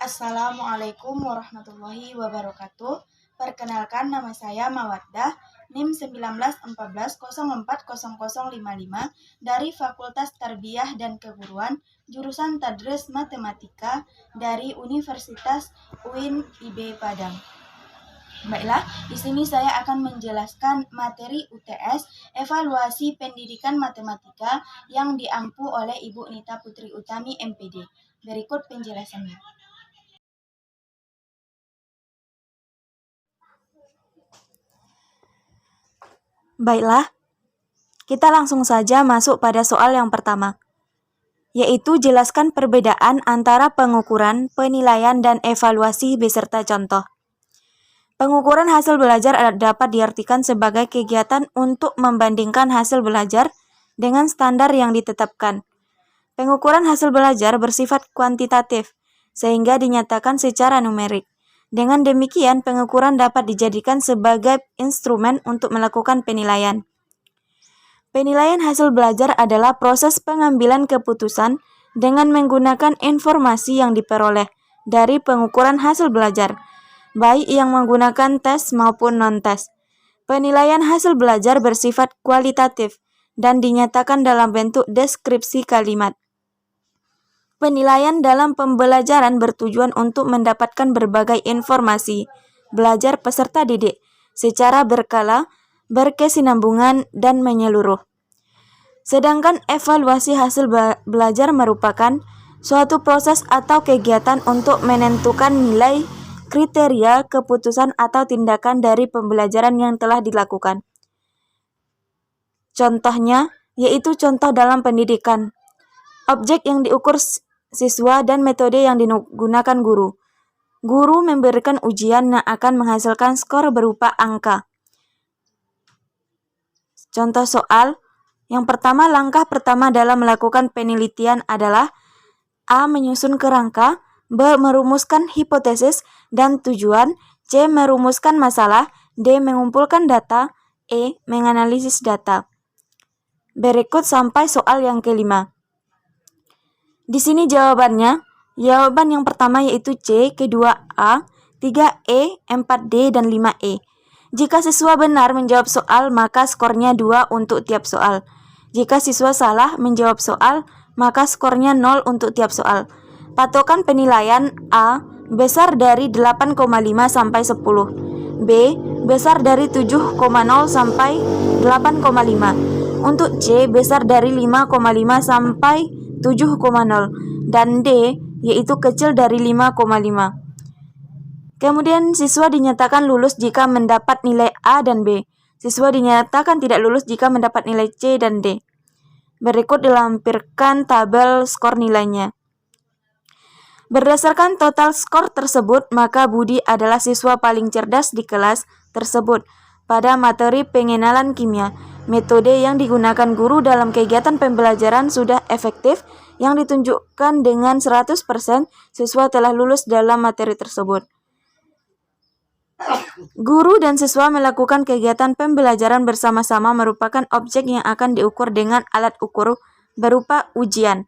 Assalamualaikum warahmatullahi wabarakatuh. Perkenalkan, nama saya Mawaddah, NIM 1914040055 dari Fakultas Tarbiyah dan Keguruan, jurusan Tadris Matematika dari Universitas UIN IB Padang. Baiklah, di sini saya akan menjelaskan materi UTS Evaluasi Pendidikan Matematika yang diampu oleh Ibu Nita Putri Utami MPD. Berikut penjelasannya. Baiklah, kita langsung saja masuk pada soal yang pertama, yaitu jelaskan perbedaan antara pengukuran, penilaian, dan evaluasi beserta contoh. Pengukuran hasil belajar dapat diartikan sebagai kegiatan untuk membandingkan hasil belajar dengan standar yang ditetapkan. Pengukuran hasil belajar bersifat kuantitatif, sehingga dinyatakan secara numerik. Dengan demikian, pengukuran dapat dijadikan sebagai instrumen untuk melakukan penilaian. Penilaian hasil belajar adalah proses pengambilan keputusan dengan menggunakan informasi yang diperoleh dari pengukuran hasil belajar, baik yang menggunakan tes maupun non-tes. Penilaian hasil belajar bersifat kualitatif dan dinyatakan dalam bentuk deskripsi kalimat. Penilaian dalam pembelajaran bertujuan untuk mendapatkan berbagai informasi belajar peserta didik secara berkala, berkesinambungan, dan menyeluruh. Sedangkan evaluasi hasil belajar merupakan suatu proses atau kegiatan untuk menentukan nilai, kriteria, keputusan, atau tindakan dari pembelajaran yang telah dilakukan. Contohnya, yaitu contoh dalam pendidikan, objek yang diukur siswa dan metode yang digunakan guru. Guru memberikan ujian yang akan menghasilkan skor berupa angka. Contoh soal, yang pertama, langkah pertama dalam melakukan penelitian adalah A. Menyusun kerangka, B. Merumuskan hipotesis dan tujuan, C. Merumuskan masalah, D. Mengumpulkan data, E. Menganalisis data. Berikut sampai soal yang kelima. Di sini jawabannya, jawaban yang pertama yaitu C, kedua A, 3E, 4D, dan 5E. Jika siswa benar menjawab soal, maka skornya 2 untuk tiap soal. Jika siswa salah menjawab soal, maka skornya 0 untuk tiap soal. Patokan penilaian A, besar dari 8,5 sampai 10. B, besar dari 7,0 sampai 8,5. Untuk C, besar dari 5,5 sampai 7,0, dan D, yaitu kecil dari 5,5. Kemudian siswa dinyatakan lulus jika mendapat nilai A dan B. Siswa dinyatakan tidak lulus jika mendapat nilai C dan D. Berikut dilampirkan tabel skor nilainya. Berdasarkan total skor tersebut, maka Budi adalah siswa paling cerdas di kelas tersebut pada materi pengenalan kimia. Metode yang digunakan guru dalam kegiatan pembelajaran sudah efektif, yang ditunjukkan dengan 100% siswa telah lulus dalam materi tersebut. Guru dan siswa melakukan kegiatan pembelajaran bersama-sama merupakan objek yang akan diukur dengan alat ukur berupa ujian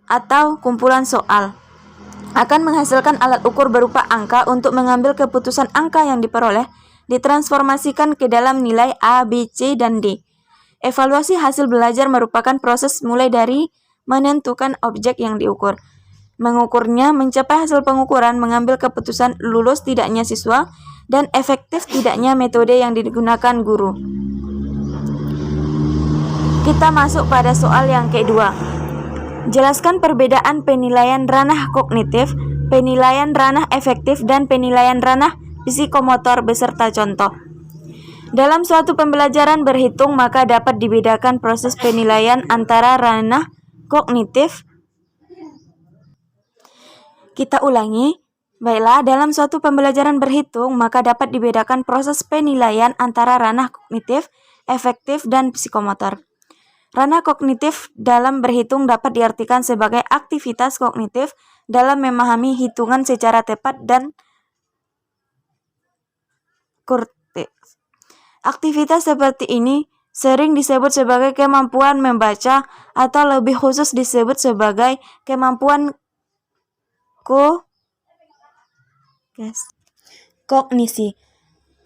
atau kumpulan soal. Akan menghasilkan alat ukur berupa angka untuk mengambil keputusan angka yang diperoleh ditransformasikan ke dalam nilai A, B, C, dan D. Evaluasi hasil belajar merupakan proses mulai dari menentukan objek yang diukur, mengukurnya, mencapai hasil pengukuran, mengambil keputusan lulus tidaknya siswa, dan efektif tidaknya metode yang digunakan guru. Kita masuk pada soal yang kedua. Jelaskan perbedaan penilaian ranah kognitif, penilaian ranah efektif, dan penilaian ranah psikomotor beserta contoh. Dalam suatu pembelajaran berhitung, maka dapat dibedakan proses penilaian antara ranah kognitif. Kita ulangi. Baiklah, dalam suatu pembelajaran berhitung, maka dapat dibedakan proses penilaian antara ranah kognitif, efektif, dan psikomotor. Ranah kognitif dalam berhitung dapat diartikan sebagai aktivitas kognitif dalam memahami hitungan secara tepat dan korteks. Aktivitas seperti ini sering disebut sebagai kemampuan membaca atau lebih khusus disebut sebagai kemampuan Kognisi.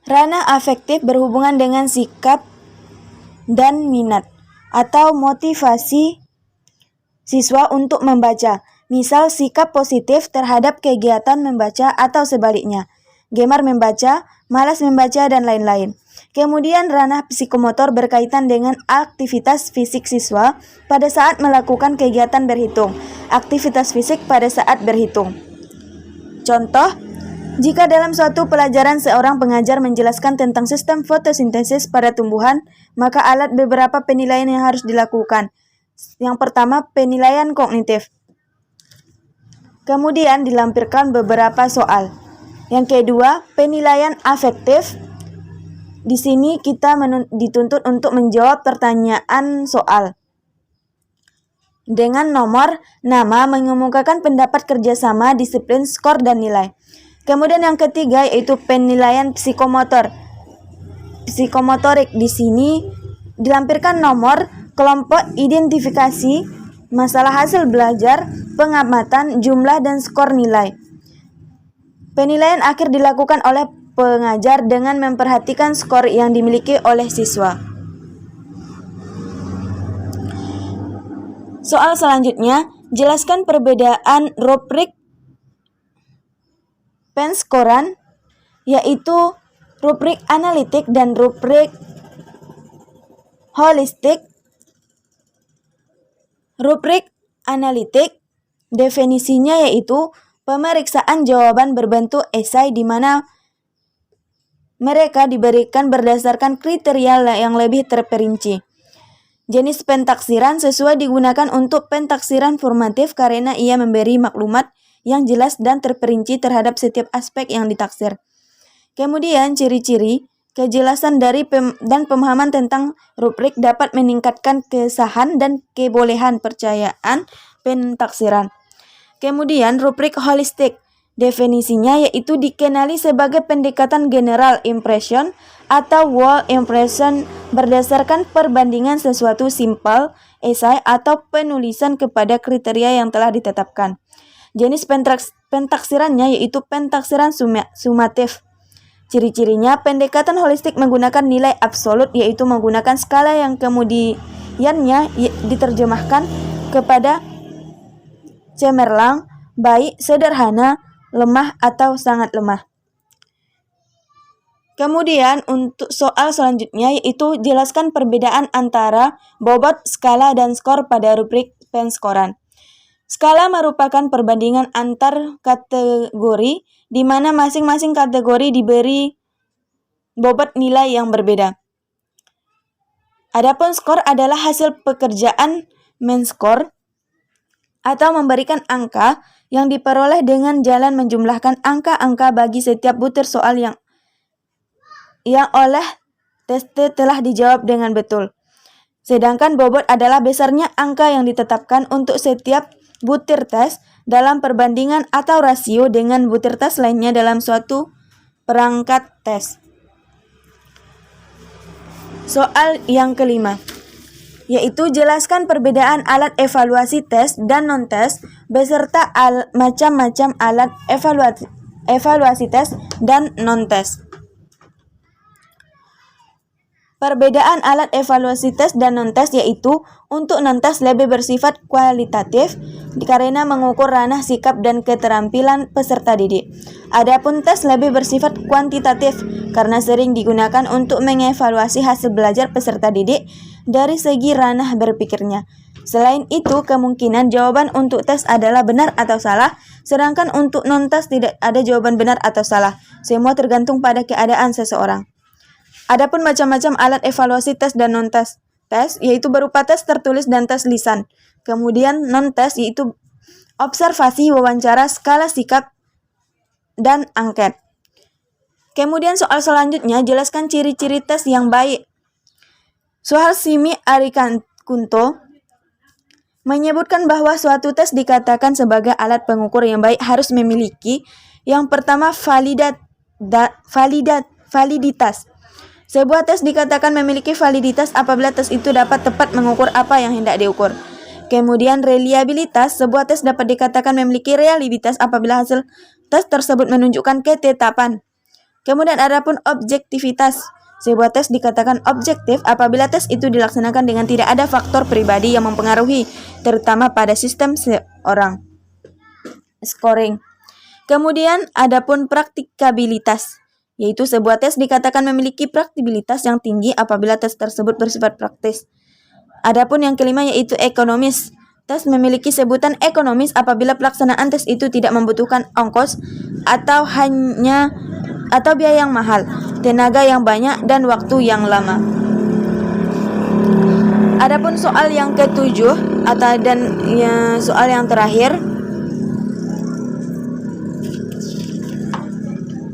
Ranah afektif berhubungan dengan sikap dan minat atau motivasi siswa untuk membaca. Misal sikap positif terhadap kegiatan membaca atau sebaliknya, gemar membaca, malas membaca, dan lain-lain. Kemudian ranah psikomotor berkaitan dengan aktivitas fisik siswa pada saat melakukan kegiatan berhitung, aktivitas fisik pada saat berhitung. Contoh, jika dalam suatu pelajaran seorang pengajar menjelaskan tentang sistem fotosintesis pada tumbuhan, maka alat beberapa penilaian yang harus dilakukan. Yang pertama, penilaian kognitif. Kemudian dilampirkan beberapa soal. Yang kedua, penilaian afektif. Di sini kita dituntut untuk menjawab pertanyaan soal dengan nomor, nama, mengemukakan pendapat kerjasama, disiplin, skor, dan nilai. Kemudian yang ketiga yaitu penilaian psikomotorik. Di sini dilampirkan nomor, kelompok, identifikasi, masalah hasil belajar, pengamatan, jumlah, dan skor nilai. Penilaian akhir dilakukan oleh pengajar dengan memperhatikan skor yang dimiliki oleh siswa. Soal selanjutnya, jelaskan perbedaan rubrik penskoran, yaitu rubrik analitik dan rubrik holistik. Rubrik analitik definisinya yaitu pemeriksaan jawaban berbentuk esai di mana mereka diberikan berdasarkan kriteria yang lebih terperinci. Jenis pentaksiran sesuai digunakan untuk pentaksiran formatif karena ia memberi maklumat yang jelas dan terperinci terhadap setiap aspek yang ditaksir. Kemudian ciri-ciri, kejelasan dari dan pemahaman tentang rubrik dapat meningkatkan kesahan dan kebolehan percayaan pentaksiran. Kemudian rubrik holistik, definisinya yaitu dikenali sebagai pendekatan general impression atau whole impression berdasarkan perbandingan sesuatu simpel, esai, atau penulisan kepada kriteria yang telah ditetapkan. Jenis pentaksirannya yaitu pentaksiran sumatif. Ciri-cirinya, pendekatan holistik menggunakan nilai absolut yaitu menggunakan skala yang kemudiannya diterjemahkan kepada cemerlang, baik, sederhana, lemah, atau sangat lemah. Kemudian untuk soal selanjutnya yaitu jelaskan perbedaan antara bobot, skala, dan skor pada rubrik penskoran. Skala merupakan perbandingan antar kategori di mana masing-masing kategori diberi bobot nilai yang berbeda. Adapun skor adalah hasil pekerjaan menskor atau memberikan angka yang diperoleh dengan jalan menjumlahkan angka-angka bagi setiap butir soal yang oleh tes telah dijawab dengan betul. Sedangkan bobot adalah besarnya angka yang ditetapkan untuk setiap butir tes dalam perbandingan atau rasio dengan butir tes lainnya dalam suatu perangkat tes. Soal yang kelima, yaitu jelaskan perbedaan alat evaluasi tes dan non-tes beserta macam-macam alat evaluasi tes dan non-tes. Perbedaan alat evaluasi tes dan non-tes yaitu untuk non-tes lebih bersifat kualitatif karena mengukur ranah sikap dan keterampilan peserta didik. Adapun tes lebih bersifat kuantitatif karena sering digunakan untuk mengevaluasi hasil belajar peserta didik dari segi ranah berpikirnya. Selain itu, kemungkinan jawaban untuk tes adalah benar atau salah, sedangkan untuk non-tes tidak ada jawaban benar atau salah. Semua tergantung pada keadaan seseorang. Adapun macam-macam alat evaluasi tes dan non-tes. Tes yaitu berupa tes tertulis dan tes lisan. Kemudian non-tes yaitu observasi, wawancara, skala sikap, dan angket. Kemudian soal selanjutnya, jelaskan ciri-ciri tes yang baik. Suharsimi Arikanto menyebutkan bahwa suatu tes dikatakan sebagai alat pengukur yang baik harus memiliki yang pertama validitas. Sebuah tes dikatakan memiliki validitas apabila tes itu dapat tepat mengukur apa yang hendak diukur. Kemudian reliabilitas, sebuah tes dapat dikatakan memiliki reliabilitas apabila hasil tes tersebut menunjukkan ketetapan. Kemudian adapun objektivitas, sebuah tes dikatakan objektif apabila tes itu dilaksanakan dengan tidak ada faktor pribadi yang mempengaruhi, terutama pada sistem seorang. Scoring. Kemudian adapun praktikabilitas, yaitu sebuah tes dikatakan memiliki praktikabilitas yang tinggi apabila tes tersebut bersifat praktis. Adapun yang kelima yaitu ekonomis. Tes memiliki sebutan ekonomis apabila pelaksanaan tes itu tidak membutuhkan ongkos atau biaya yang mahal, tenaga yang banyak dan waktu yang lama. Adapun soal yang ketujuh soal yang terakhir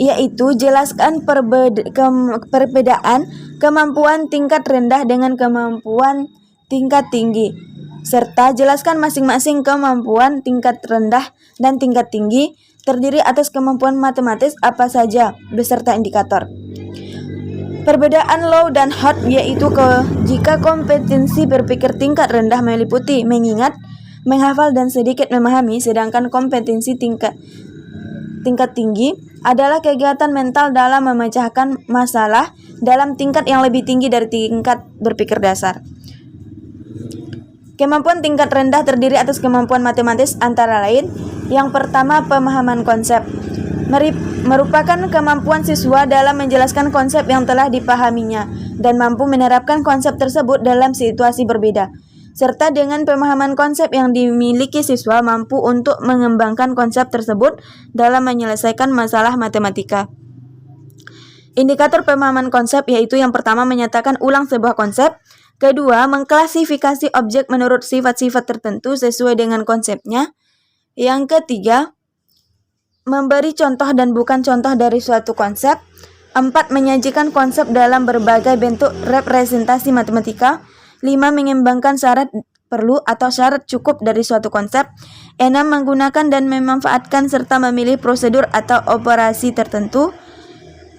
yaitu jelaskan perbedaan kemampuan tingkat rendah dengan kemampuan tingkat tinggi, serta jelaskan masing-masing kemampuan tingkat rendah dan tingkat tinggi terdiri atas kemampuan matematis apa saja beserta indikator. Perbedaan low dan hard yaitu jika kompetensi berpikir tingkat rendah meliputi mengingat, menghafal dan sedikit memahami, sedangkan kompetensi tingkat tinggi adalah kegiatan mental dalam memecahkan masalah dalam tingkat yang lebih tinggi dari tingkat berpikir dasar. Kemampuan tingkat rendah terdiri atas kemampuan matematis antara lain. Yang pertama, pemahaman konsep. Merupakan kemampuan siswa dalam menjelaskan konsep yang telah dipahaminya dan mampu menerapkan konsep tersebut dalam situasi berbeda. Serta dengan pemahaman konsep yang dimiliki siswa mampu untuk mengembangkan konsep tersebut dalam menyelesaikan masalah matematika. Indikator pemahaman konsep yaitu yang pertama menyatakan ulang sebuah konsep, kedua mengklasifikasi objek menurut sifat-sifat tertentu sesuai dengan konsepnya, yang ketiga memberi contoh dan bukan contoh dari suatu konsep, empat menyajikan konsep dalam berbagai bentuk representasi matematika, 5 mengembangkan syarat perlu atau syarat cukup dari suatu konsep, 6 menggunakan dan memanfaatkan serta memilih prosedur atau operasi tertentu,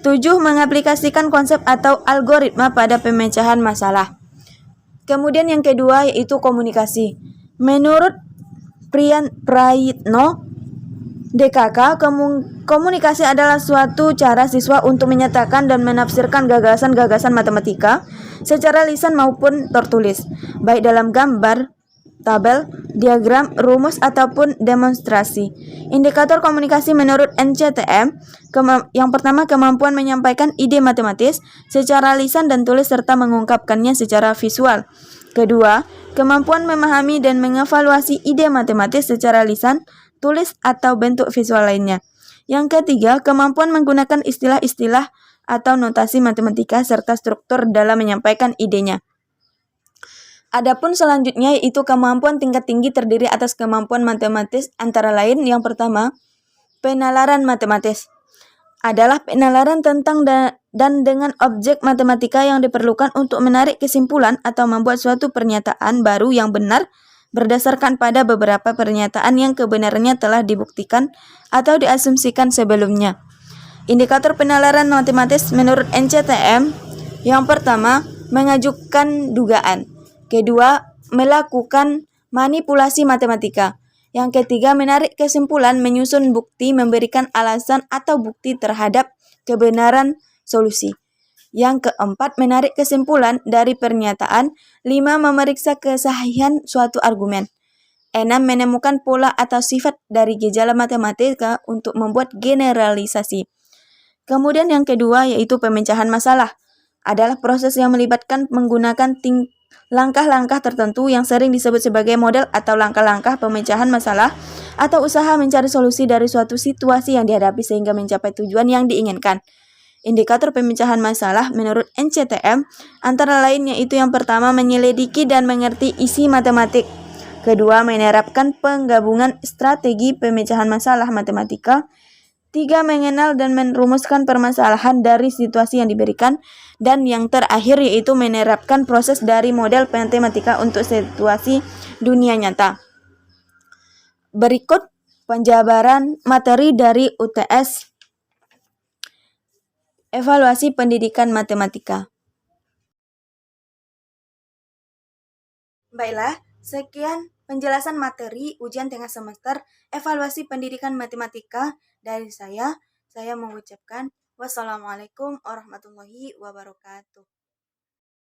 7 mengaplikasikan konsep atau algoritma pada pemecahan masalah. Kemudian yang kedua yaitu komunikasi. Menurut Prayitno DKK, komunikasi adalah suatu cara siswa untuk menyatakan dan menafsirkan gagasan-gagasan matematika secara lisan maupun tertulis, baik dalam gambar, tabel, diagram, rumus, ataupun demonstrasi. Indikator komunikasi menurut NCTM, yang pertama kemampuan menyampaikan ide matematis secara lisan dan tulis serta mengungkapkannya secara visual. Kedua, kemampuan memahami dan mengevaluasi ide matematis secara lisan, tulis, atau bentuk visual lainnya. Yang ketiga, kemampuan menggunakan istilah-istilah atau notasi matematika serta struktur dalam menyampaikan idenya. Adapun selanjutnya yaitu kemampuan tingkat tinggi terdiri atas kemampuan matematis antara lain yang pertama, penalaran matematis. Adalah penalaran tentang dan dengan objek matematika yang diperlukan untuk menarik kesimpulan atau membuat suatu pernyataan baru yang benar berdasarkan pada beberapa pernyataan yang kebenarannya telah dibuktikan atau diasumsikan sebelumnya. Indikator penalaran matematis menurut NCTM, yang pertama, mengajukan dugaan. Kedua, melakukan manipulasi matematika. Yang ketiga, menarik kesimpulan, menyusun bukti, memberikan alasan atau bukti terhadap kebenaran solusi. Yang keempat, menarik kesimpulan dari pernyataan. 5, memeriksa kesahihan suatu argumen. 6, menemukan pola atau sifat dari gejala matematika untuk membuat generalisasi. Kemudian yang kedua yaitu pemecahan masalah. Adalah proses yang melibatkan menggunakan langkah-langkah tertentu yang sering disebut sebagai model atau langkah-langkah pemecahan masalah atau usaha mencari solusi dari suatu situasi yang dihadapi sehingga mencapai tujuan yang diinginkan. Indikator pemecahan masalah menurut NCTM antara lain yaitu yang pertama menyelidiki dan mengerti isi matematik. Kedua, menerapkan penggabungan strategi pemecahan masalah matematika. 3, mengenal dan merumuskan permasalahan dari situasi yang diberikan. Dan yang terakhir yaitu menerapkan proses dari model matematika untuk situasi dunia nyata. Berikut penjabaran materi dari UTS Evaluasi Pendidikan Matematika. Baiklah, sekian penjelasan materi ujian tengah semester evaluasi pendidikan matematika dari saya mengucapkan wassalamualaikum warahmatullahi wabarakatuh.